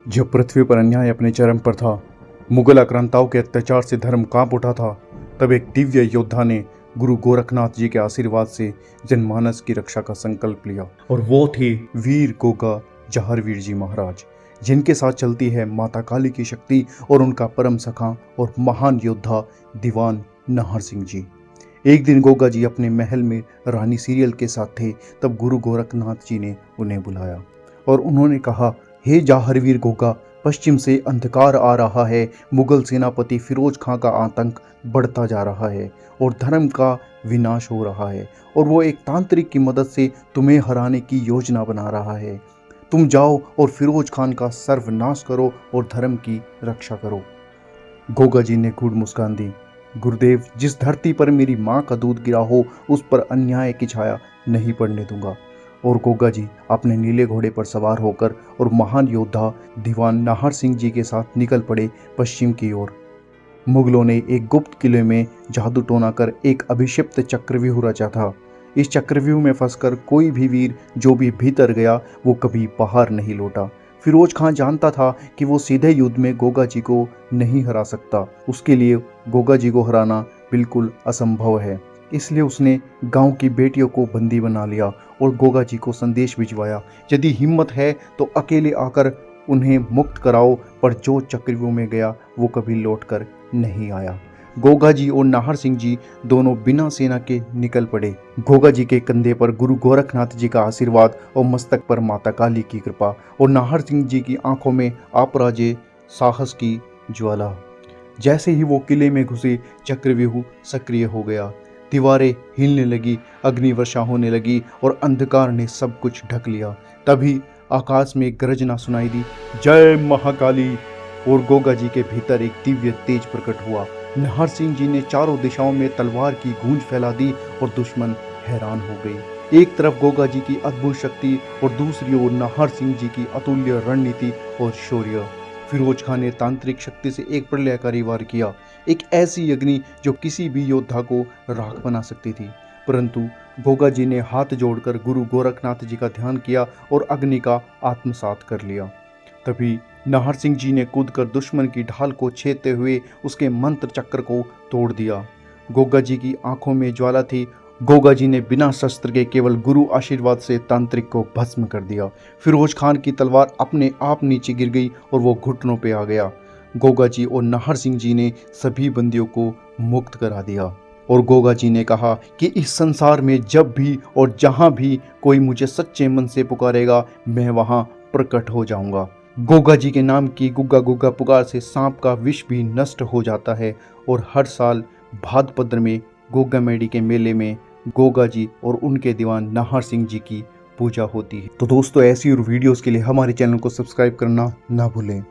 जब पृथ्वी पर अन्याय अपने चरम पर था, मुगल आक्रांताओं के अत्याचार से धर्म कांप उठा था, तब एक दिव्य योद्धा ने गुरु गोरखनाथ जी के आशीर्वाद से जनमानस की रक्षा का संकल्प लिया। और वो थे वीर गोगा जहारवीर जी महाराज, जिनके साथ चलती है माता काली की शक्ति और उनका परम सखा और महान योद्धा दीवान नाहर सिंह जी। एक दिन गोगा जी अपने महल में रानी सीरियल के साथ थे, तब गुरु गोरखनाथ जी ने उन्हें बुलाया और उन्होंने कहा, हे जहारवीर गोगा, पश्चिम से अंधकार आ रहा है। मुगल सेनापति फिरोज खां का आतंक बढ़ता जा रहा है और धर्म का विनाश हो रहा है, और वो एक तांत्रिक की मदद से तुम्हें हराने की योजना बना रहा है। तुम जाओ और फिरोज खान का सर्वनाश करो और धर्म की रक्षा करो। गोगा जी ने गूढ़ मुस्कान दी। गुरुदेव, जिस धरती पर मेरी माँ का दूध गिरा हो, उस पर अन्याय की छाया नहीं पड़ने दूंगा। और गोगा जी अपने नीले घोड़े पर सवार होकर और महान योद्धा दीवान नाहर सिंह जी के साथ निकल पड़े पश्चिम की ओर। मुगलों ने एक गुप्त किले में जादू टोना कर एक अभिषिप्त चक्रव्यूह रचा था। इस चक्रव्यूह में फंसकर कोई भी वीर जो भी भीतर गया वो कभी बाहर नहीं लौटा। फिरोज खान जानता था कि वो सीधे युद्ध में गोगा जी को नहीं हरा सकता। उसके लिए गोगा जी को हराना बिल्कुल असंभव है। इसलिए उसने गांव की बेटियों को बंदी बना लिया और गोगा जी को संदेश भिजवाया, यदि हिम्मत है तो अकेले आकर उन्हें मुक्त कराओ, पर जो चक्रव्यूह में गया वो कभी लौटकर नहीं आया। गोगा जी और नाहर सिंह जी दोनों बिना सेना के निकल पड़े। गोगा जी के कंधे पर गुरु गोरखनाथ जी का आशीर्वाद और मस्तक पर माता काली की कृपा, और नाहर सिंह जी की आंखों में अपराजेय साहस की ज्वाला। जैसे ही वो किले में घुसे, चक्रव्यूह सक्रिय हो गया। दीवारें हिलने लगी, अग्नि वर्षा होने लगी और अंधकार ने सब कुछ ढक लिया। तभी आकाश में गर्जना सुनाई दी, जय महाकाली। और गोगा जी के भीतर एक दिव्य तेज प्रकट हुआ। नाहर सिंह जी ने चारों दिशाओं में तलवार की गूंज फैला दी और दुश्मन हैरान हो गए। एक तरफ गोगा जी की अद्भुत शक्ति और दूसरी ओर नाहर सिंह जी की अतुल्य रणनीति और शौर्य। फिरोज खान ने तांत्रिक शक्ति से एक प्रलयकारी वार किया, एक ऐसी अग्नि जो किसी भी योद्धा को राख बना सकती थी। परंतु गोगा जी ने हाथ जोड़कर गुरु गोरखनाथ जी का ध्यान किया और अग्नि का आत्मसात कर लिया। तभी नाहर सिंह जी ने कूदकर दुश्मन की ढाल को छेदते हुए उसके मंत्र चक्र को तोड़ दिया। गोगा जी की आंखों में ज्वाला थी। गोगा जी ने बिना शस्त्र के केवल गुरु आशीर्वाद से तांत्रिक को भस्म कर दिया। फिरोज खान की तलवार अपने आप नीचे गिर गई और वो घुटनों पे आ गया। गोगा जी और नाहर सिंह जी ने सभी बंदियों को मुक्त करा दिया और गोगा जी ने कहा कि इस संसार में जब भी और जहां भी कोई मुझे सच्चे मन से पुकारेगा, मैं वहां प्रकट हो जाऊंगा। गोगा जी के नाम की गुग्गा गुग्गा पुकार से सांप का विष भी नष्ट हो जाता है। और हर साल भाद्रपद में गोगा मेडी के मेले में गोगा जी और उनके दीवान नाहर सिंह जी की पूजा होती है। तो दोस्तों, ऐसी और वीडियोस के लिए हमारे चैनल को सब्सक्राइब करना ना भूलें।